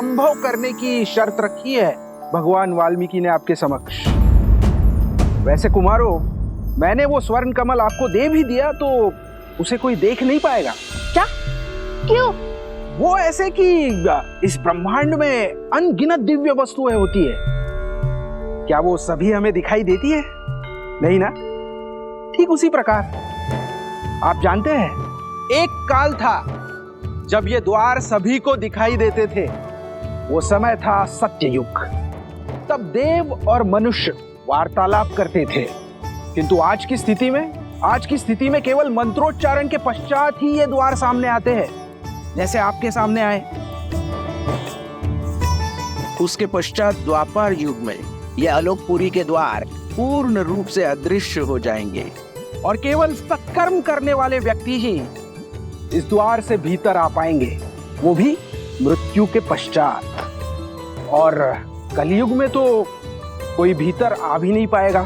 संभव करने की शर्त रखी है भगवान वाल्मीकि ने आपके समक्ष। वैसे कुमारों, मैंने वो स्वर्ण कमल आपको दे भी दिया तो उसे कोई देख नहीं पाएगा। क्या? क्यों? वो ऐसे कि इस ब्रह्मांड में अनगिनत दिव्य वस्तुएं होती है, क्या वो सभी हमें दिखाई देती है? नहीं ना? ठीक उसी प्रकार आप जानते हैं, एक काल था जब ये द्वार सभी को दिखाई देते थे। वो समय था सत्ययुग। तब देव और मनुष्य वार्तालाप करते थे, किंतु आज की स्थिति में केवल मंत्रोच्चारण के पश्चात ही ये द्वार सामने आते हैं, जैसे आपके सामने आए। उसके पश्चात द्वापर युग में ये आलोकपुरी के द्वार पूर्ण रूप से अदृश्य हो जाएंगे और केवल सत्कर्म करने वाले व्यक्ति ही इस द्वार से भीतर आ पाएंगे, वो भी मृत्यु के पश्चात। और कलयुग में तो कोई भीतर आ भी नहीं पाएगा,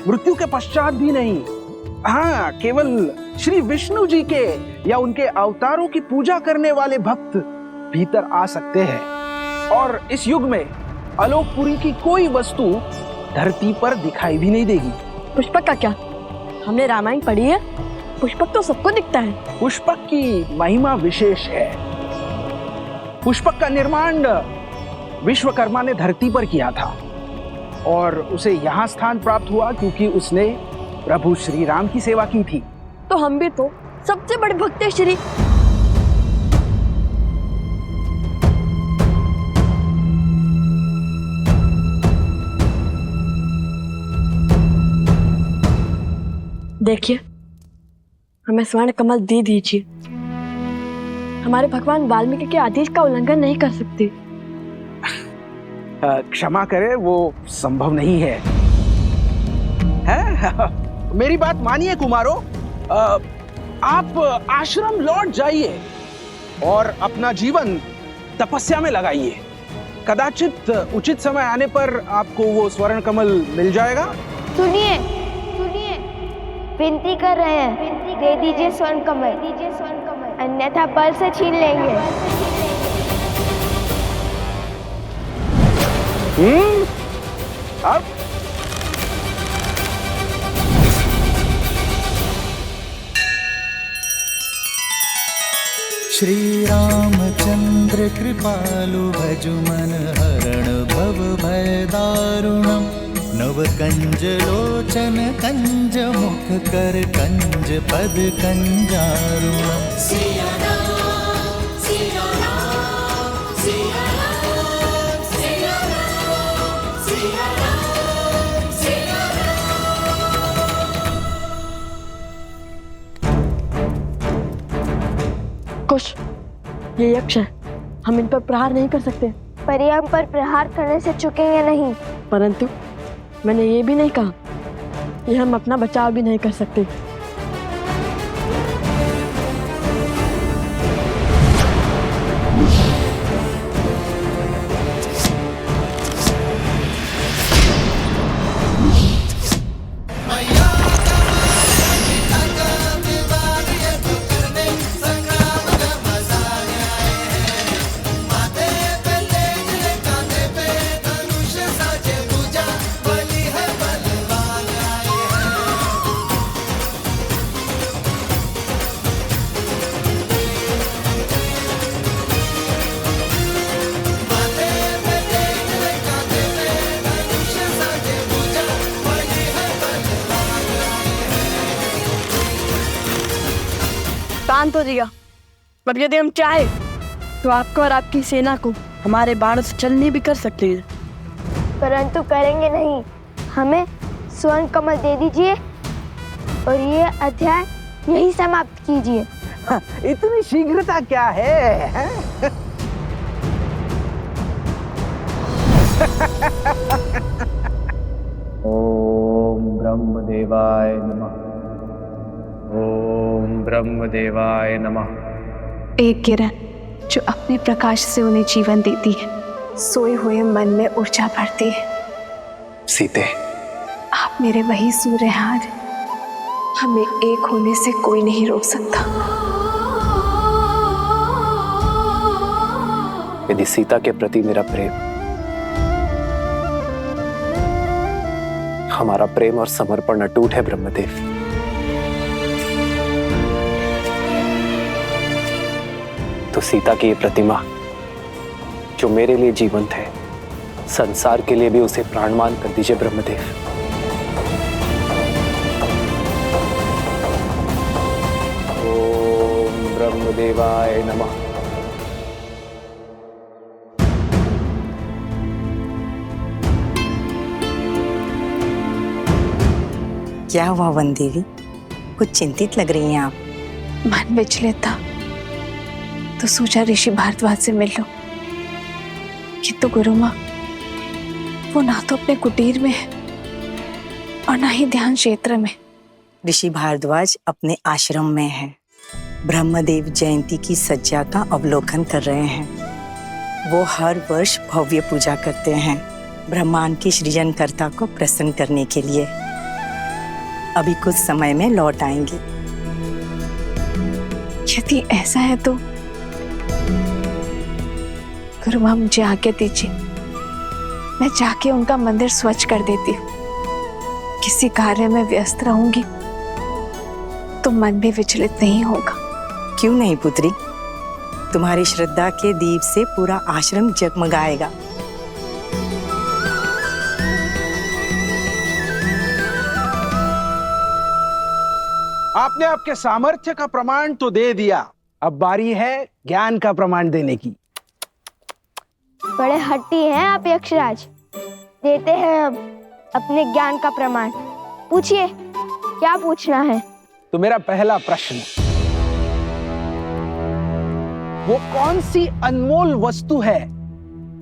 मृत्यु के पश्चात भी नहीं। हाँ, केवल श्री विष्णु जी के या उनके अवतारों की पूजा करने वाले भक्त भीतर आ सकते हैं। और इस युग में आलोकपुरी की कोई वस्तु धरती पर दिखाई भी नहीं देगी। पुष्पक का क्या? हमने रामायण पढ़ी है, पुष्पक तो सबको दिखता है। पुष्पक की महिमा विशेष है। पुष्पक का निर्माण विश्वकर्मा ने धरती पर किया था और उसे यहाँ स्थान प्राप्त हुआ क्योंकि उसने प्रभु श्री राम की सेवा की थी। तो हम भी तो सबसे बड़े भक्त हैं श्री। देखिए, हमें स्वर्ण कमल दे दीजिए। हमारे भगवान वाल्मीकि के आदेश का उल्लंघन नहीं कर सकते। क्षमा करें, वो संभव नहीं है। मेरी बात मानिए कुमारों, आप आश्रम लौट जाइए और अपना जीवन तपस्या में लगाइए। कदाचित उचित समय आने पर आपको वो स्वर्ण कमल मिल जाएगा। सुनिए, विनती कर रहे हैं, दे दीजिए स्वर्ण कमल, अन्यथा बल से छीन लेंगे। अब श्री रामचंद्र कृपालु भजु मन हरण भव भय दारुणम् नव कंज लोचन कंज मुख कर कंज पद कंजारुणम्। कुश, ये यक्ष है, हम इन पर प्रहार नहीं कर सकते। पर ये हम पर प्रहार करने से चुकेंगे नहीं। परंतु मैंने ये भी नहीं कहा कि हम अपना बचाव भी नहीं कर सकते। शांत हो जाइए। अब यदि हम चाहे तो आपको और आपकी सेना को हमारे बाणों से चलनी भी कर सकते हैं, परंतु करेंगे नहीं। हमें स्वर्ण कमल दे दीजिए और ये अध्याय यही समाप्त कीजिए। इतनी शीघ्रता क्या है? ओम ब्रह्मदेवाय नमः। ओम ब्रह्मदेवाय नमः। एक किरण जो अपने प्रकाश से उन्हें जीवन देती है, सोए हुए मन में ऊर्जा भरती है। सीते, आप मेरे वही सूर्य हैं, हमें एक होने से कोई नहीं रोक सकता। यदि सीता के प्रति मेरा प्रेम, हमारा प्रेम और समर्पण अटूट है ब्रह्मदेव, तो सीता की ये प्रतिमा जो मेरे लिए जीवंत है, संसार के लिए भी उसे प्राणवान कर दीजिए ब्रह्मदेव। ओम ब्रह्मदेवाय नमः। क्या हुआ वन देवी, कुछ चिंतित लग रही हैं आप। मन विचलित था तो सोचा ऋषि भारद्वाज से मिल लो, किंतु गुरु माँ वो ना तो अपने कुटीर में है और ना ही ध्यान क्षेत्र में। ऋषि भारद्वाज अपने आश्रम में है, ब्रह्मदेव जयंती की सज्जा का अवलोकन कर रहे हैं। वो हर वर्ष भव्य पूजा करते हैं ब्रह्मांड के सृजनकर्ता को प्रसन्न करने के लिए। अभी कुछ समय में लौट आएंगे। यदि ऐसा है तो गुरु माँ मुझे आज्ञा दीजिए, मैं जाके उनका मंदिर स्वच्छ कर देती हूँ। किसी कार्य में व्यस्त रहूंगी तो मन भी विचलित नहीं होगा। क्यों नहीं पुत्री, तुम्हारी श्रद्धा के दीप से पूरा आश्रम जगमगाएगा। आपने आपके सामर्थ्य का प्रमाण तो दे दिया, अब बारी है ज्ञान का प्रमाण देने की। बड़े हट्टी हैं आप यक्षराज, देते हैं अब अपने ज्ञान का प्रमाण। पूछिए, क्या पूछना है? तो मेरा पहला प्रश्न, वो कौन सी अनमोल वस्तु है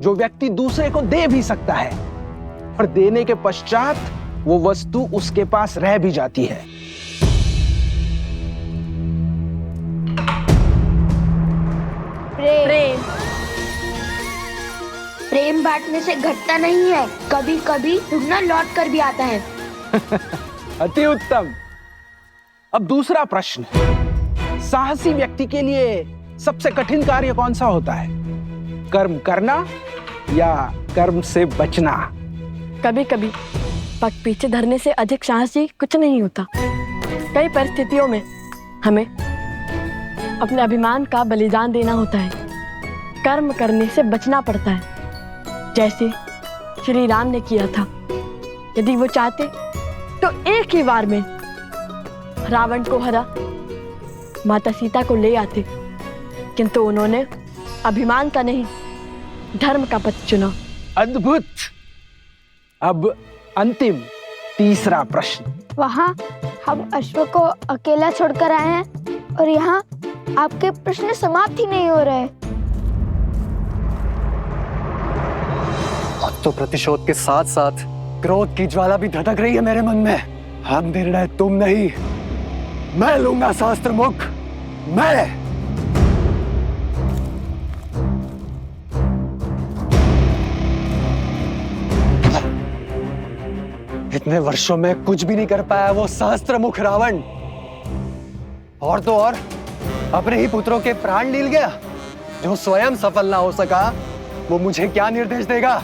जो व्यक्ति दूसरे को दे भी सकता है और देने के पश्चात वो वस्तु उसके पास रह भी जाती है? प्रेम। प्रेम बांटने से घटता नहीं है, कभी कभी दुगना लौट कर भी आता है। अति उत्तम। अब दूसरा प्रश्न, साहसी व्यक्ति के लिए सबसे कठिन कार्य कौन सा होता है? कर्म करना या कर्म से बचना? कभी कभी पग पीछे धरने से अधिक साहसी कुछ नहीं होता। कई परिस्थितियों में हमें अपने अभिमान का बलिदान देना होता है, कर्म करने से बचना पड़ता है, जैसे श्री राम ने किया था। यदि वो चाहते तो एक ही बार में रावण को हरा माता सीता को ले आते, किंतु उन्होंने अभिमान का नहीं, धर्म का पथ चुना। अद्भुत। अब अंतिम तीसरा प्रश्न। वहाँ हम अश्व को अकेला छोड़कर आए हैं और यहाँ आपके प्रश्न समाप्त ही नहीं हो रहे। अब तो प्रतिशोध के साथ साथ क्रोध की ज्वाला भी धधक रही है मेरे मन में। अब निर्णय तुम नहीं, मैं लूंगा शास्त्र मुख, मैं। इतने वर्षों में कुछ भी नहीं कर पाया वो शास्त्र मुख रावण, और तो और अपने ही पुत्रों के प्राण लील गया। जो स्वयं सफल ना हो सका वो मुझे क्या निर्देश देगा?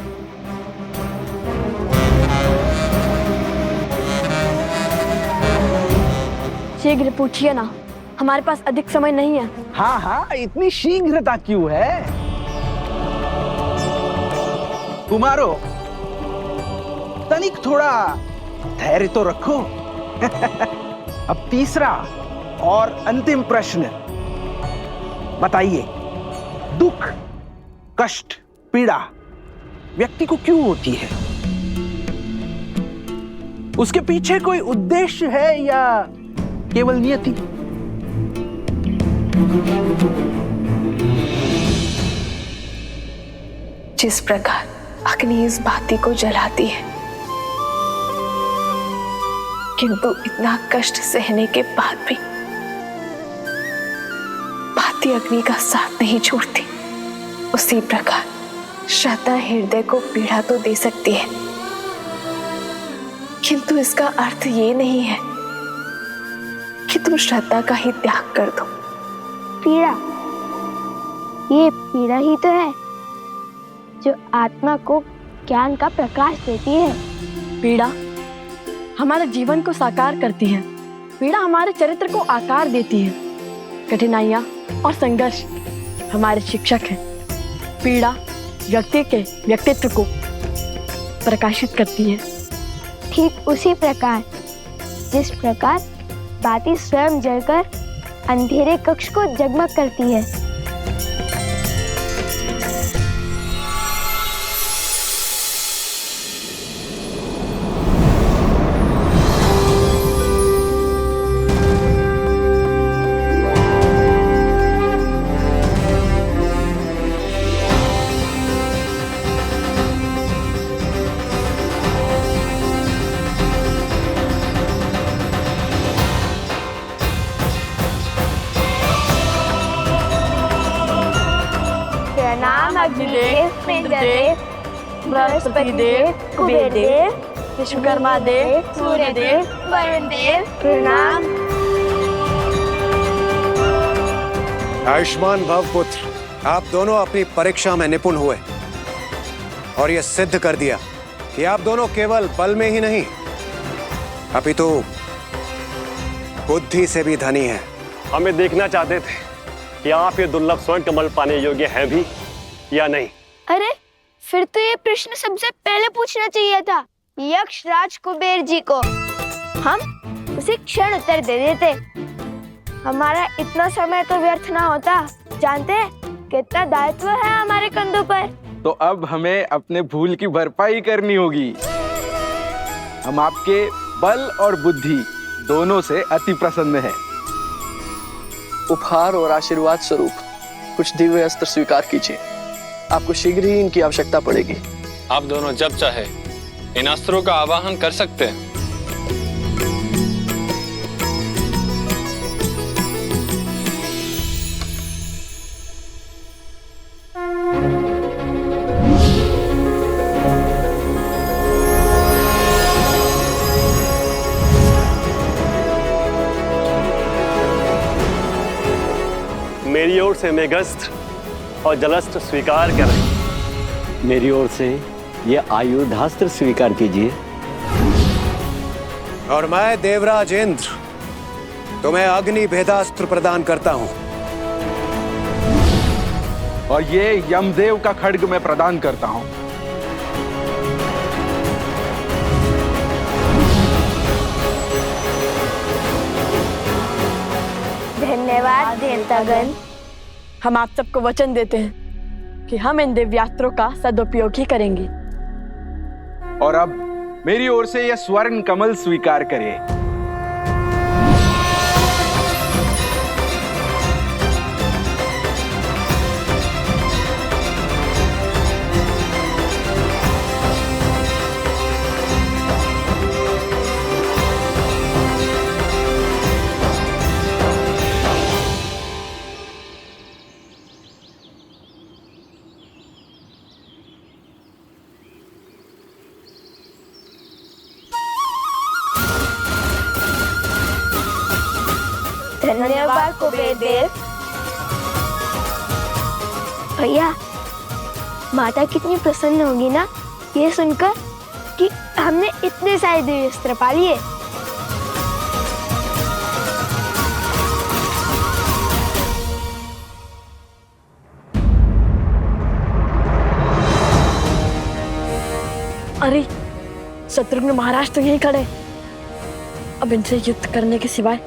शीघ्र पूछिए ना, हमारे पास अधिक समय नहीं है। हाँ हाँ, इतनी शीघ्रता क्यों है? कुमारो, तनिक थोड़ा धैर्य तो रखो। अब तीसरा और अंतिम प्रश्न, बताइए, दुख, कष्ट, पीड़ा व्यक्ति को क्यों होती है? उसके पीछे कोई उद्देश्य है या केवल नियति? जिस प्रकार अग्नि इस बाती को जलाती है, किंतु इतना कष्ट सहने के बाद भी बाती अग्नि का साथ नहीं छोड़ती, उसी प्रकार श्रद्धा हृदय को पीड़ा तो दे सकती है, किंतु इसका अर्थ ये नहीं है कि तुम श्रद्धा का ही त्याग कर दो। पीड़ा, ये पीड़ा ही तो है जो आत्मा को ज्ञान का प्रकाश देती है। पीड़ा हमारे जीवन को साकार करती है। पीड़ा हमारे चरित्र को आकार देती है। कठिनाइयाँ और संघर्ष हमारे शिक्षक हैं। पीड़ा व्यक्ति के व्यक्तित्व को प्रकाशित करती है। ठीक उसी प्रकार जिस प्रकार बाती स्वयं जलकर अंधेरे कक्ष को जगमग करती है। प्रणाम अग्निदेव, इंद्रदेव, बृहस्पति देव, कुबेर देव, विश्वकर्मा देव, सूर्य देव, वरुण देव, प्रणाम। आयुष्मान भव पुत्र, आप दोनों अपनी परीक्षा में निपुण हुए और यह सिद्ध कर दिया कि आप दोनों केवल बल में ही नहीं अपितु बुद्धि से भी धनी हैं। हमें देखना चाहते थे कि आप ये दुर्लभ स्वर्ण कमल पाने योग्य हैं भी या नहीं। अरे फिर तो ये प्रश्न सबसे पहले पूछना चाहिए था यक्ष राज कुबेर जी को। हम उसी क्षण उत्तर दे देते। हमारा इतना समय तो व्यर्थ ना होता। जानते हैं कितना दायित्व है हमारे कंधों पर। तो अब हमें अपने भूल की भरपाई करनी होगी। हम आपके बल और बुद्धि दोनों से अति प्रसन्न हैं। उपहार और आशीर्वाद स्वरूप कुछ दिव्य अस्त्र स्वीकार कीजिए। आपको शीघ्र ही इनकी आवश्यकता पड़ेगी। आप दोनों जब चाहे इन अस्त्रों का आवाहन कर सकते हैं। मेरी ओर से मेघस्त्र और जलस्त्र स्वीकार करें। मेरी ओर से ये आयुधास्त्र स्वीकार कीजिए। और मैं देवराज इंद्र तुम्हें अग्नि भेदास्त्र प्रदान करता हूं। और ये यमदेव का खड्ग मैं प्रदान करता हूं। धन्यवाद देवतागण। हम आप सबको वचन देते हैं कि हम इन दिव्यास्त्रों का सदुपयोग ही करेंगे। और अब मेरी ओर से यह स्वर्ण कमल स्वीकार करें। धन्यवाद कुबेर देव। भैया, माता कितनी प्रसन्न होगी ना ये सुनकर कि हमने इतने सारे दिव्यास्त्र पा लिए। अरे शत्रुघ्न महाराज तो यहीं खड़े। अब इनसे युद्ध करने के सिवाय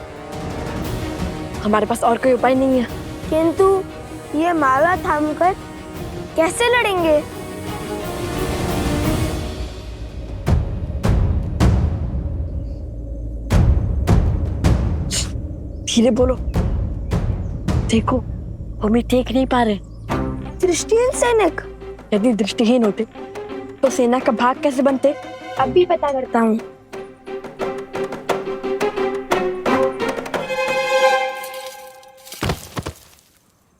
हमारे पास और कोई उपाय नहीं है। किंतु ये माला थामकर कैसे लड़ेंगे? धीरे बोलो। देखो, हम ही देख नहीं पा रहे। दृष्टिहीन सैनिक? यदि दृष्टिहीन होते तो सेना का भाग कैसे बनते? अभी पता करता हूँ।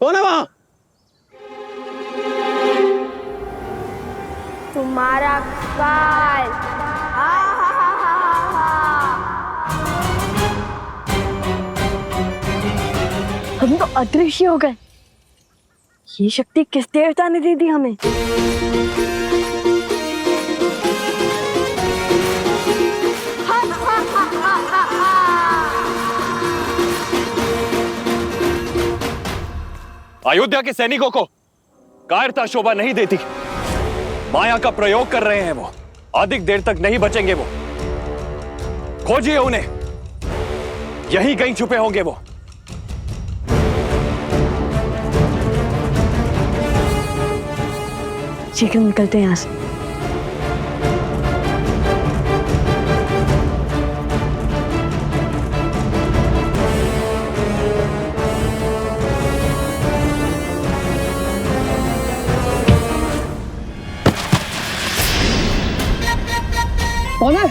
कौन है वहां? तुम्हारा काल। हम तो अदृश्य हो गए। ये शक्ति किस देवता ने दे दी हमें? अयोध्या के सैनिकों को कायरता शोभा नहीं देती। माया का प्रयोग कर रहे हैं वो, अधिक देर तक नहीं बचेंगे वो। खोजिए उन्हें, यहीं कहीं छुपे होंगे वो। शीघ्र निकलते हैं यहाँ से। कौन है?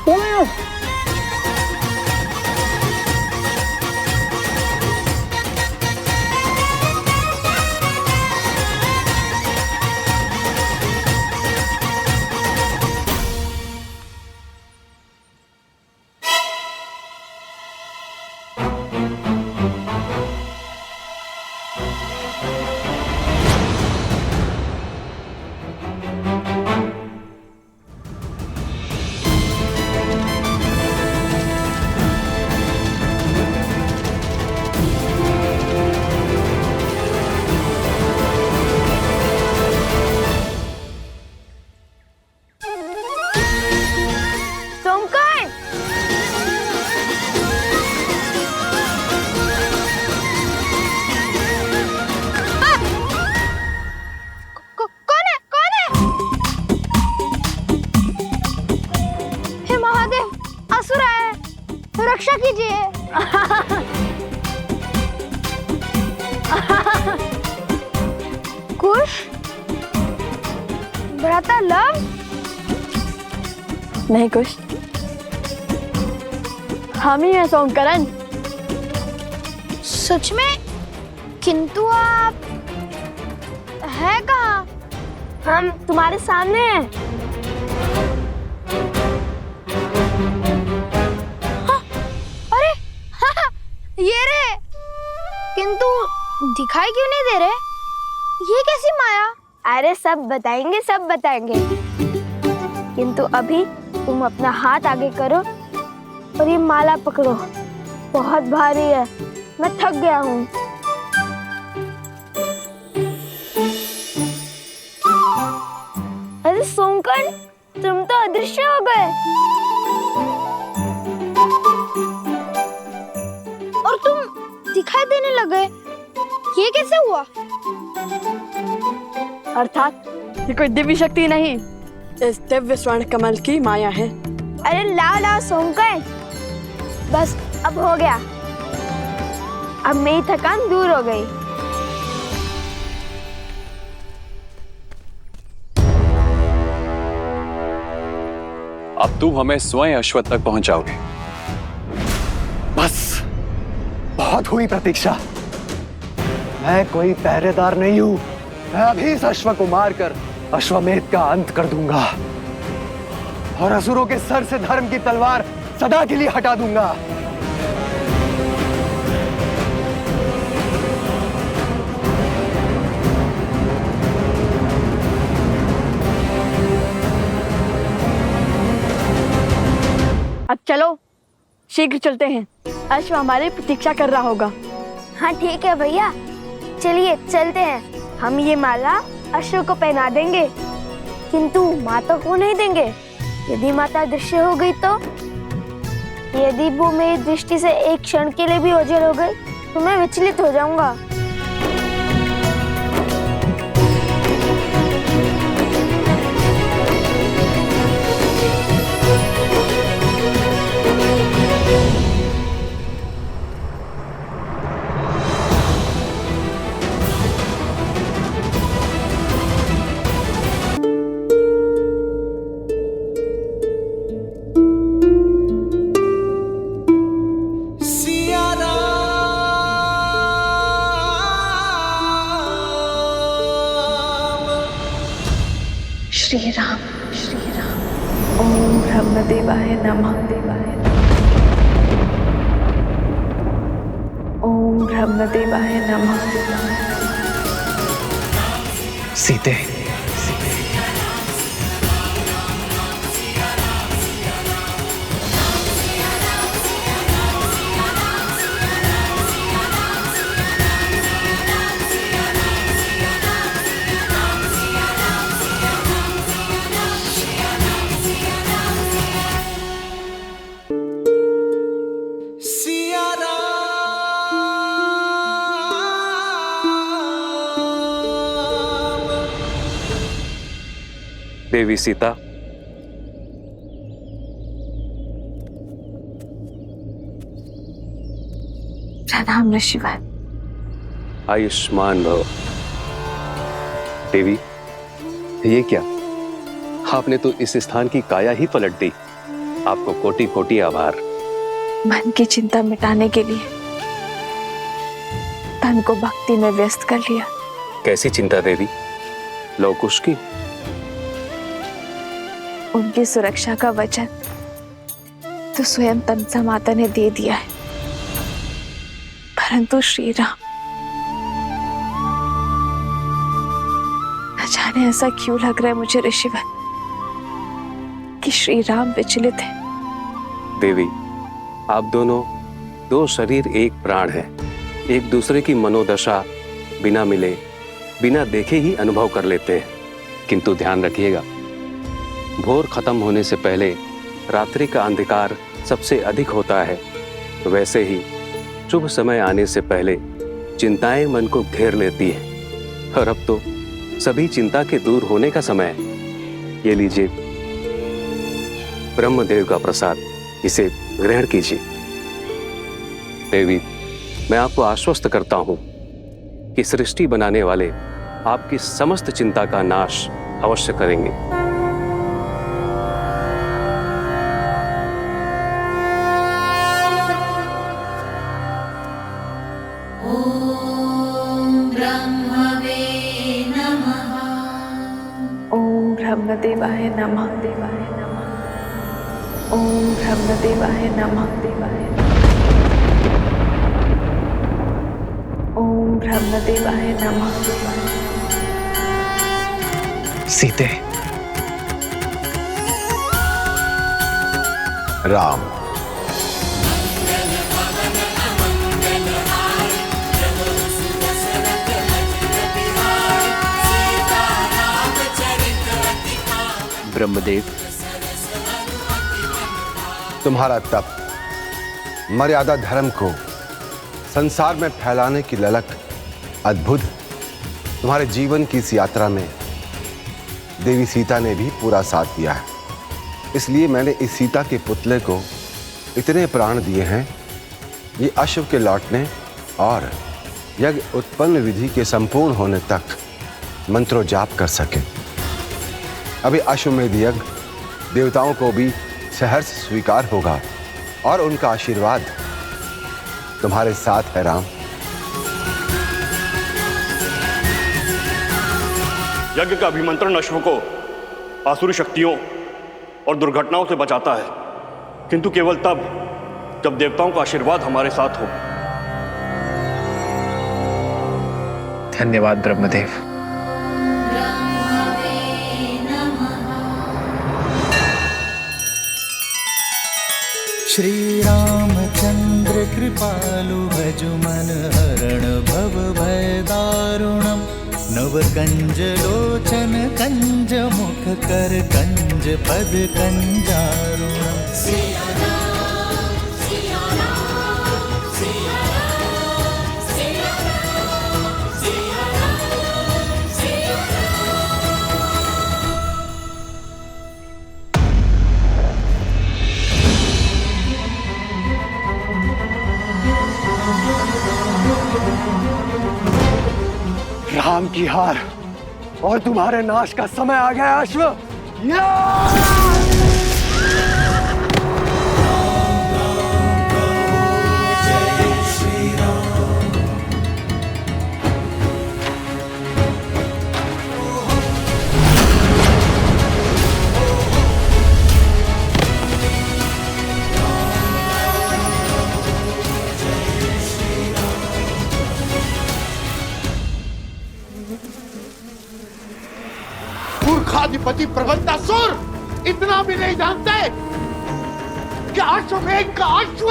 कौन है यहाँ? रक्षा कीजिए। कुश, भ्राता लव? नहीं कुश, हम ही हैं सोमकरण। सच में? किंतु आप है कहाँ? हम तुम्हारे सामने हैं। ये रे, किंतु दिखाई क्यों नहीं दे रहे? ये कैसी माया? अरे सब बताएंगे, सब बताएंगे। किंतु अभी तुम अपना हाथ आगे करो और ये माला पकड़ो। बहुत भारी है, मैं थक गया हूँ। अरे सोमकर्ण, तुम तो अदृश्य हो गए। और तुम दिखाई देने लगे, ये कैसे हुआ? अर्थात ये कोई दिव्य शक्ति नहीं, इस दिव्य स्वर्ण कमल की माया है। अरे लाओ लाओ सोमकर्ण, बस अब हो गया। अब मेरी थकान दूर हो गई। अब तुम हमें स्वयं अश्वत्थ तक पहुंचाओगे। बस बहुत हुई प्रतीक्षा। मैं कोई पहरेदार नहीं हूं। मैं अभी इस अश्व को मारकर अश्वमेध का अंत कर दूंगा और असुरों के सर से धर्म की तलवार सदा के लिए हटा दूंगा। अब चलो, शीघ्र चलते हैं। अश्व हमारी प्रतीक्षा कर रहा होगा। हाँ ठीक है भैया, चलिए चलते हैं। हम ये माला अश्व को पहना देंगे, किंतु माता को नहीं देंगे। यदि माता दृश्य हो गई तो? यदि वो मेरी दृष्टि से एक क्षण के लिए भी ओझल हो गई तो मैं विचलित हो जाऊंगा। श्री राम ओम ब्रह्मदेवाय नमः। ओम ब्रह्मदेवाय नमः। सीते, देवी सीता, प्रणाम ऋषिवर। आयुष्मान भव। देवी, ये क्या? आपने तो इस स्थान की काया ही पलट दी। आपको कोटि कोटि आभार। मन की चिंता मिटाने के लिए तन को भक्ति में व्यस्त कर लिया। कैसी चिंता देवी? लवकुश की? उनकी सुरक्षा का वचन तो स्वयं तमसा माता ने दे दिया है, परंतु श्री राम, न जाने ऐसा क्यों लग रहा है मुझे ऋषिवर कि श्री राम विचलित है। देवी, आप दोनों दो शरीर एक प्राण हैं। एक दूसरे की मनोदशा बिना मिले, बिना देखे ही अनुभव कर लेते हैं। किंतु ध्यान रखिएगा, भोर खत्म होने से पहले रात्रि का अंधकार सबसे अधिक होता है। वैसे ही शुभ समय आने से पहले चिंताएं मन को घेर लेती हैं। और अब तो सभी चिंता के दूर होने का समय है। ये लीजिए ब्रह्मदेव का प्रसाद, इसे ग्रहण कीजिए। देवी, मैं आपको आश्वस्त करता हूं कि सृष्टि बनाने वाले आपकी समस्त चिंता का नाश अवश्य करेंगे। ओम ब्रह्मदेवाय नमः। देवाय नमः। ओम ब्रह्मदेवाय नमः। देवाय ओम ब्रह्मदेवाय नमः। सीते, राम, ब्रह्मदेव, तुम्हारा तप, मर्यादा धर्म को संसार में फैलाने की ललक अद्भुत। तुम्हारे जीवन की इस यात्रा में देवी सीता ने भी पूरा साथ दिया है। इसलिए मैंने इस सीता के पुतले को इतने प्राण दिए हैं, ये अश्व के लौटने और यज्ञ उत्पन्न विधि के संपूर्ण होने तक मंत्रो जाप कर सके। अभी अश्वमेध यज्ञ देवताओं को भी सहर्ष स्वीकार होगा और उनका आशीर्वाद तुम्हारे साथ है राम। यज्ञ का अभिमंत्रण अश्व को आसुरी शक्तियों और दुर्घटनाओं से बचाता है, किंतु केवल तब जब देवताओं का आशीर्वाद हमारे साथ हो। धन्यवाद ब्रह्मदेव। श्री रामचंद्र कृपालु भजु मन हरण भव भय दारुणम। नव कंज लोचन कंज मुख कर कंज पद कंजारुणम। राम की हार और तुम्हारे नाश का समय आ गया अश्व। मूर्खाधिपति प्रबंधासुर, इतना भी नहीं जानते कि अश्वमेध का अश्व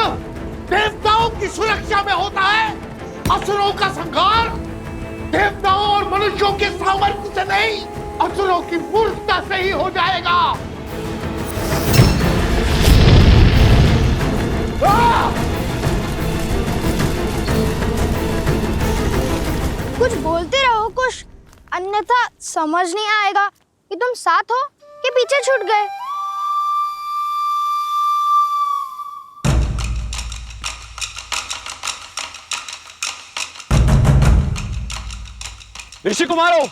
देवताओं की सुरक्षा में होता है। असुरों का संहार देवताओं और मनुष्यों के सामर्थ्य से नहीं, असुरों की मूर्खता से ही हो जाएगा। कुछ बोलते रहो कुछ, अन्यथा समझ नहीं आएगा कि तुम साथ हो पीछे छूट गए। ऋषि कुमारों,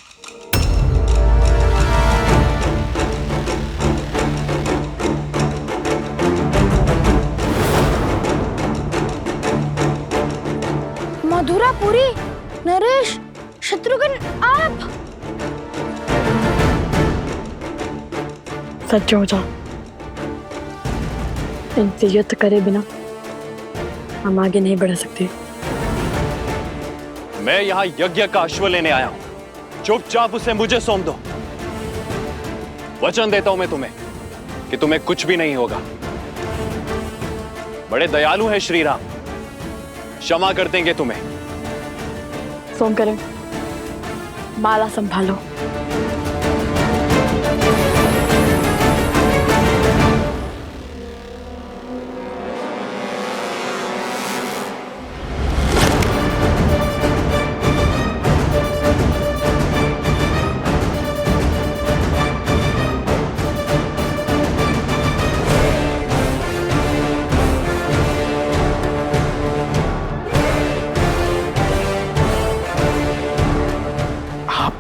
मधुरापुरी, नरेश, शत्रुघ्न, आप सच हो जाओ। इनसे युद्ध करे बिना हम आगे नहीं बढ़ सकते। मैं यहां यज्ञ का अश्व लेने आया हूं। चुपचाप उसे मुझे सौंप दो। वचन देता हूं मैं तुम्हें कि तुम्हें कुछ भी नहीं होगा। बड़े दयालु हैं श्री राम, क्षमा कर देंगे तुम्हें। सोमकरण, माला संभालो।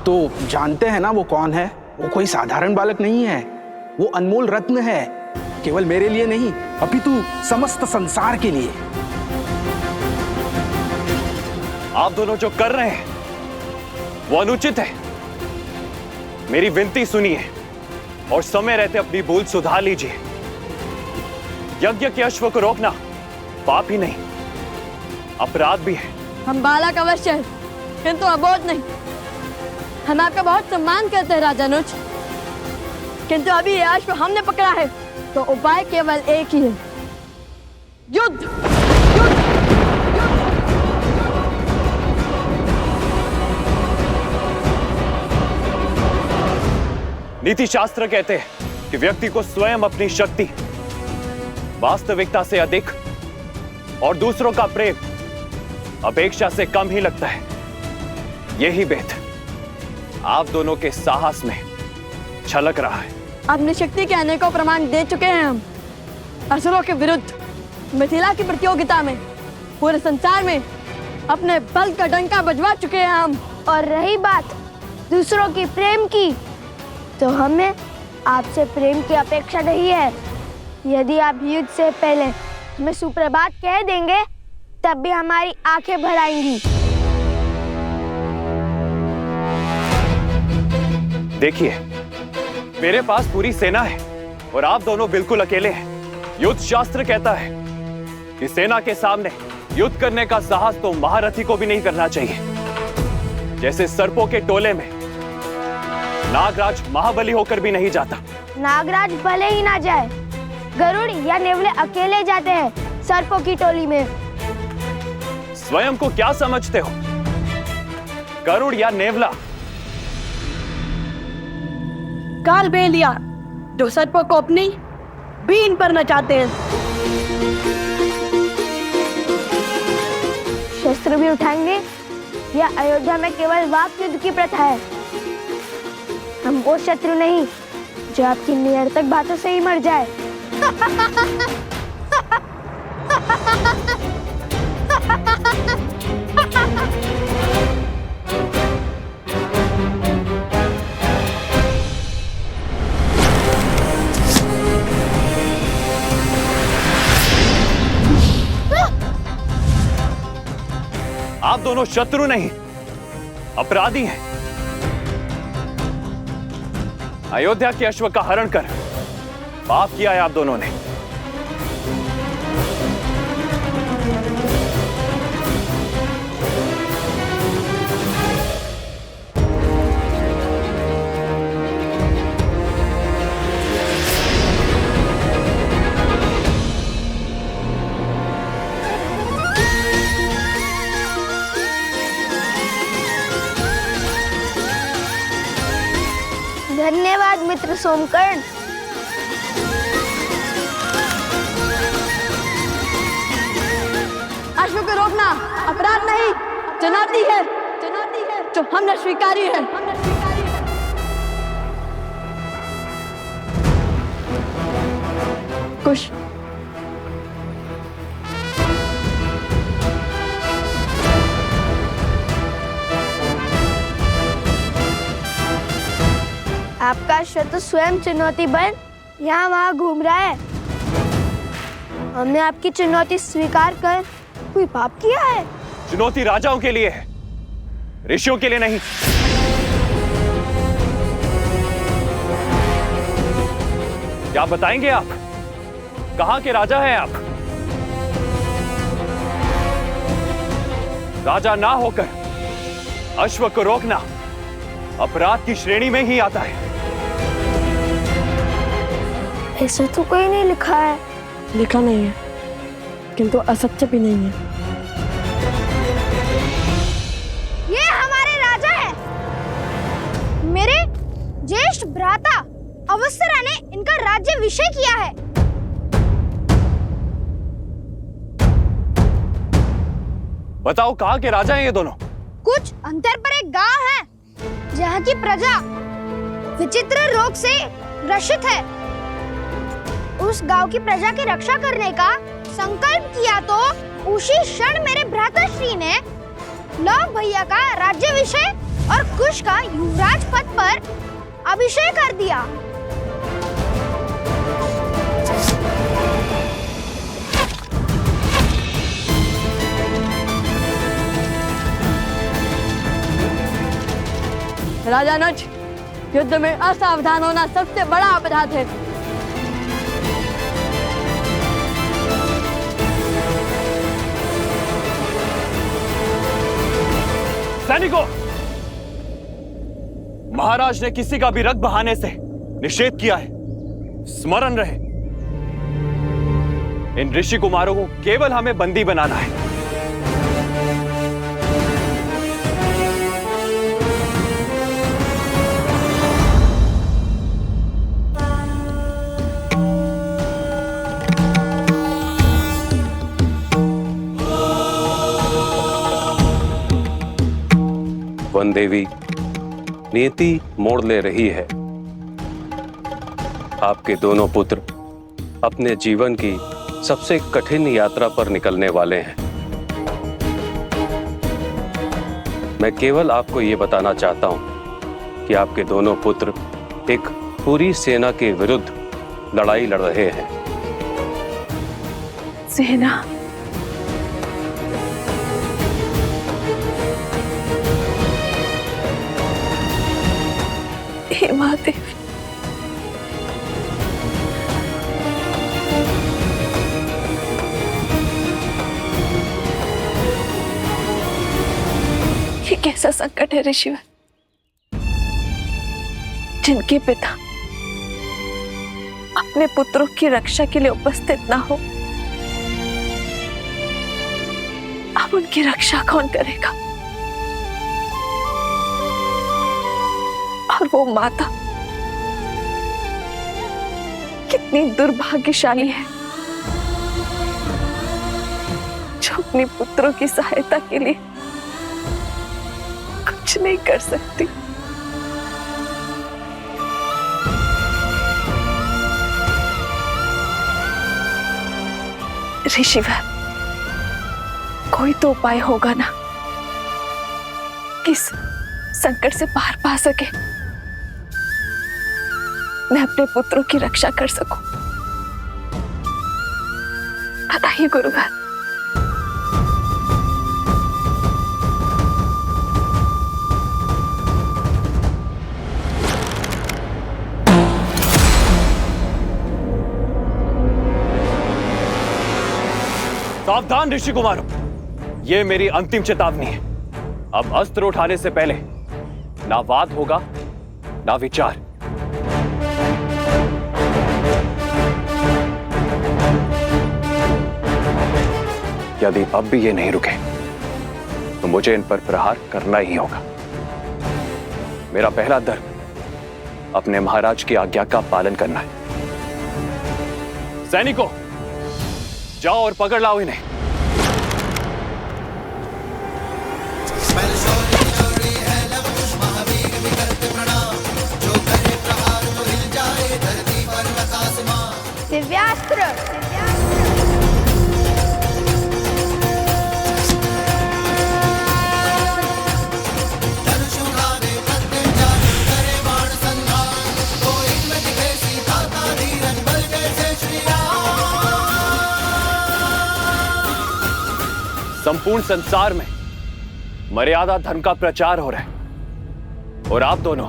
तो जानते हैं ना वो कौन है। वो कोई साधारण बालक नहीं है, वो अनमोल रत्न है, केवल मेरे लिए नहीं अपितु समस्त संसार के लिए। आप दोनों जो कर रहे हैं वो अनुचित है। मेरी विनती सुनिए और समय रहते अपनी भूल सुधार लीजिए। यज्ञ के अश्व को रोकना पाप ही नहीं, अपराध भी है। हम बालक अवश्य हैं, किंतु अबोध नहीं। हम आपका बहुत सम्मान करते हैं राजानुज, किंतु अभी ये अश्व हमने पकड़ा है तो उपाय केवल एक ही है, युद्ध। नीति शास्त्र कहते हैं कि व्यक्ति को स्वयं अपनी शक्ति, वास्तविकता से अधिक और दूसरों का प्रेम अपेक्षा से कम ही लगता है। यही भेद आप दोनों के साहस में छलक रहा है। अपनी शक्ति के अनेकों प्रमाण दे चुके हैं हम असुरों के विरुद्ध। मिथिला की प्रतियोगिता में, पूरे संसार में अपने बल का डंका बजवा चुके हैं हम। और रही बात दूसरों की प्रेम की, तो हमें आपसे प्रेम की अपेक्षा नहीं है। यदि आप युद्ध से पहले हमें सुप्रभात कह देंगे तब भी हमारी आंखें भर आएंगी। देखिए, मेरे पास पूरी सेना है और आप दोनों बिल्कुल अकेले हैं। युद्ध शास्त्र कहता है कि सेना के सामने युद्ध करने का साहस तो महारथी को भी नहीं करना चाहिए। जैसे सर्पों के टोले में नागराज महाबली होकर भी नहीं जाता। नागराज भले ही ना जाए, गरुड़ या नेवले अकेले जाते हैं सर्पों की टोली में। स्वयं को क्या समझते हो, गरुड़ या नेवला? काल बेलिया जो सर्पों को अपनी बीन पर नचाते हैं। शस्त्र भी उठाएंगे या अयोध्या में केवल वाक युद्ध की प्रथा है? हम वो शत्रु नहीं जो आपकी निरर्थक बातों से ही मर जाए। आप दोनों शत्रु नहीं, अपराधी हैं। अयोध्या के अश्व का हरण कर पाप किया है आप दोनों ने। धन्यवाद मित्र सोमकर्ण। अश्व को रोकना अपराध नहीं, चुनौती है जो हमने स्वीकारी है। कुश। आपका शत्रु स्वयं चुनौती बन यहाँ वहाँ घूम रहा है। हमने आपकी चुनौती स्वीकार कर कोई पाप किया है? चुनौती राजाओं के लिए है, ऋषियों के लिए नहीं। क्या बताएंगे आप? कहां के राजा हैं आप? राजा ना होकर अश्व को रोकना अपराध की श्रेणी में ही आता है। ऐसा तो कोई नहीं लिखा है। लिखा नहीं है, किंतु असत्य भी नहीं है। ये हमारे राजा है। मेरे ज्येष्ठ भ्राता अवसरा ने इनका राज्य विषय किया है। बताओ कहां के राजा हैं ये दोनों? कुछ अंतर पर एक गांव है जहाँ की प्रजा विचित्र रोग से ग्रसित है। उस गांव की प्रजा की रक्षा करने का संकल्प किया तो उसी क्षण मेरे भ्राताश्री ने लव भैया का राज्याभिषेक और कुश का युवराज पद पर अभिषेक कर दिया। राजा नच, युद्ध में असावधान होना सबसे बड़ा अपराध है। सैनिकों, महाराज ने किसी का भी रक्त बहाने से निषेध किया है। स्मरण रहे, इन ऋषि कुमारों को केवल हमें बंदी बनाना है। वन देवी, नियति मोड़ ले रही है। आपके दोनों पुत्र अपने जीवन की सबसे कठिन यात्रा पर निकलने वाले हैं। मैं केवल आपको ये बताना चाहता हूं कि आपके दोनों पुत्र एक पूरी सेना के विरुद्ध लड़ाई लड़ रहे हैं। सेना? हे महादेव, ये कैसा संकट है ऋषिवर, जिनके पिता अपने पुत्रों की रक्षा के लिए उपस्थित ना हो, अब उनकी रक्षा कौन करेगा? और वो माता कितनी दुर्भाग्यशाली है जो अपने पुत्रों की सहायता के लिए कुछ नहीं कर सकती। ऋषिवर, कोई तो उपाय होगा ना किस संकट से पार पा सके, मैं अपने पुत्रों की रक्षा कर सकूं। बताइए गुरुवर। सावधान ऋषि कुमारों, ये मेरी अंतिम चेतावनी है। अब अस्त्र उठाने से पहले ना वाद होगा ना विचार। यदि अब भी ये नहीं रुके तो मुझे इन पर प्रहार करना ही होगा। मेरा पहला धर्म अपने महाराज की आज्ञा का पालन करना है। सैनिकों, जाओ और पकड़ लाओ इन्हें। दिव्यास्त्र संपूर्ण संसार में मर्यादा धर्म का प्रचार हो रहा है और आप दोनों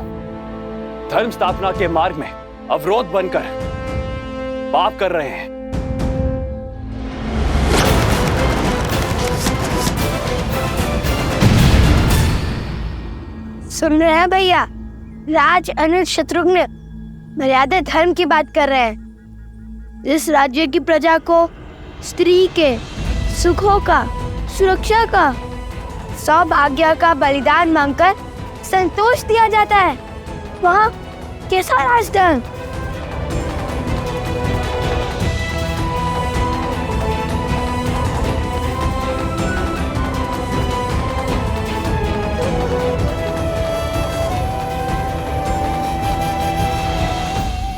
धर्म स्थापना के मार्ग में अवरोध बनकर पाप कर रहे हैं। सुन रहे हैं भैया, राज अनुज शत्रुघ्न मर्यादा धर्म की बात कर रहे हैं। इस राज्य की प्रजा को स्त्री के सुखों का, सुरक्षा का, सौभाग्य का बलिदान मांगकर संतोष दिया जाता है। वहाँ कैसा राजधर्म?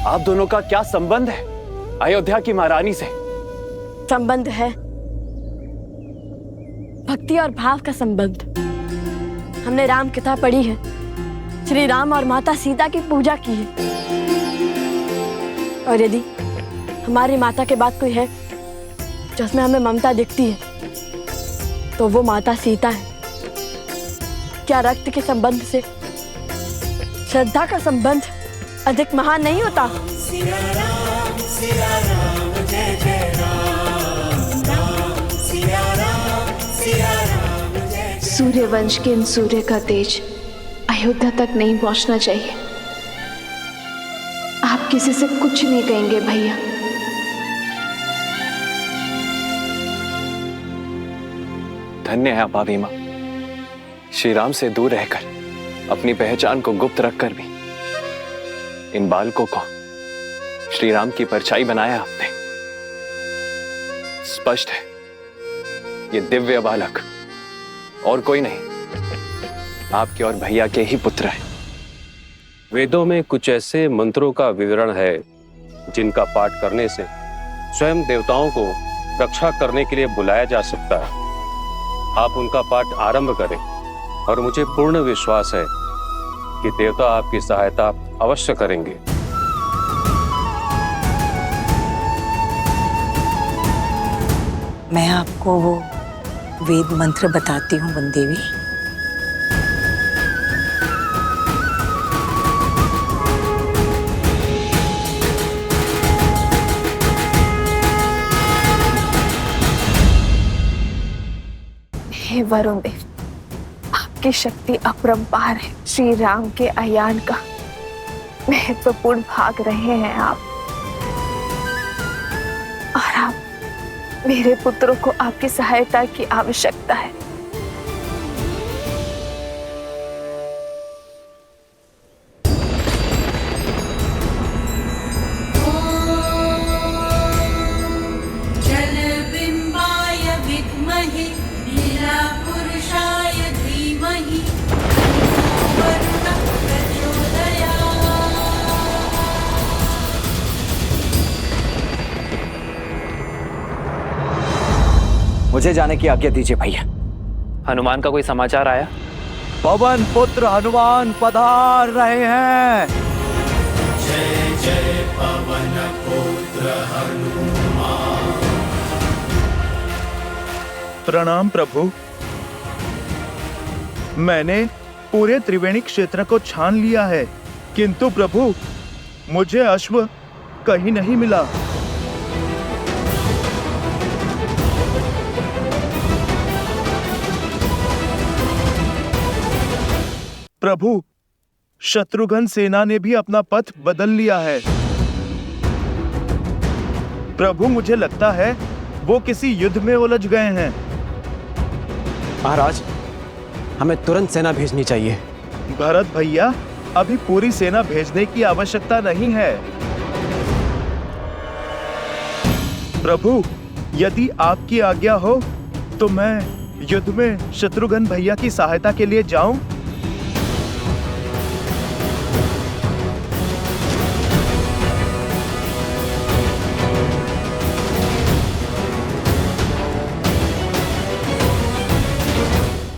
आप दोनों का क्या संबंध है अयोध्या की महारानी से? संबंध है भक्ति और भाव का संबंध। हमने राम कथा पढ़ी है, श्री राम और माता सीता की पूजा की है, और यदि हमारी माता के बाद कोई है जिसमें हमें ममता दिखती है तो वो माता सीता है। क्या रक्त के संबंध से श्रद्धा का संबंध अधिक महान नहीं होता? सिया राम जय जय राम, राम सिया राम जय। सूर्यवंश के इन सूर्य का तेज अयोध्या तक नहीं पहुंचना चाहिए। आप किसी से कुछ नहीं कहेंगे भैया। धन्य है आप अभिमा, श्री राम से दूर रहकर अपनी पहचान को गुप्त रखकर भी इन बालकों को श्री राम की परछाई बनाया आपने। स्पष्ट है ये दिव्य बालक और कोई नहीं, आपके और भैया के ही पुत्र हैं। वेदों में कुछ ऐसे मंत्रों का विवरण है जिनका पाठ करने से स्वयं देवताओं को रक्षा करने के लिए बुलाया जा सकता है। आप उनका पाठ आरंभ करें और मुझे पूर्ण विश्वास है कि देवता आपकी सहायता अवश्य करेंगे। मैं आपको वो वेद मंत्र बताती हूँ वनदेवी। हे वरुण देव, आपकी शक्ति अपरंपार है। श्री राम के अयान का महत्वपूर्ण भाग रहे हैं आप, और आप मेरे पुत्रों को आपकी सहायता की आवश्यकता है। जलबिंबाय विद्महे नीलापुरुषाय धीमहि वरुणः प्रचोदयात्। मुझे जाने की आज्ञा दीजिए भैया। हनुमान का कोई समाचार आया? पवन पुत्र हनुमान पधार रहे हैं। जय जय पवन पुत्र हनुमान। प्रणाम प्रभु। मैंने पूरे त्रिवेणी क्षेत्र को छान लिया है, किंतु प्रभु मुझे अश्व कहीं नहीं मिला। प्रभु शत्रुघ्न सेना ने भी अपना पथ बदल लिया है। प्रभु मुझे लगता है वो किसी युद्ध में उलझ गए हैं। महाराज, हमें तुरंत सेना भेजनी चाहिए। भरत भैया, अभी पूरी सेना भेजने की आवश्यकता नहीं है। प्रभु यदि आपकी आज्ञा हो तो मैं युद्ध में शत्रुघ्न भैया की सहायता के लिए जाऊं।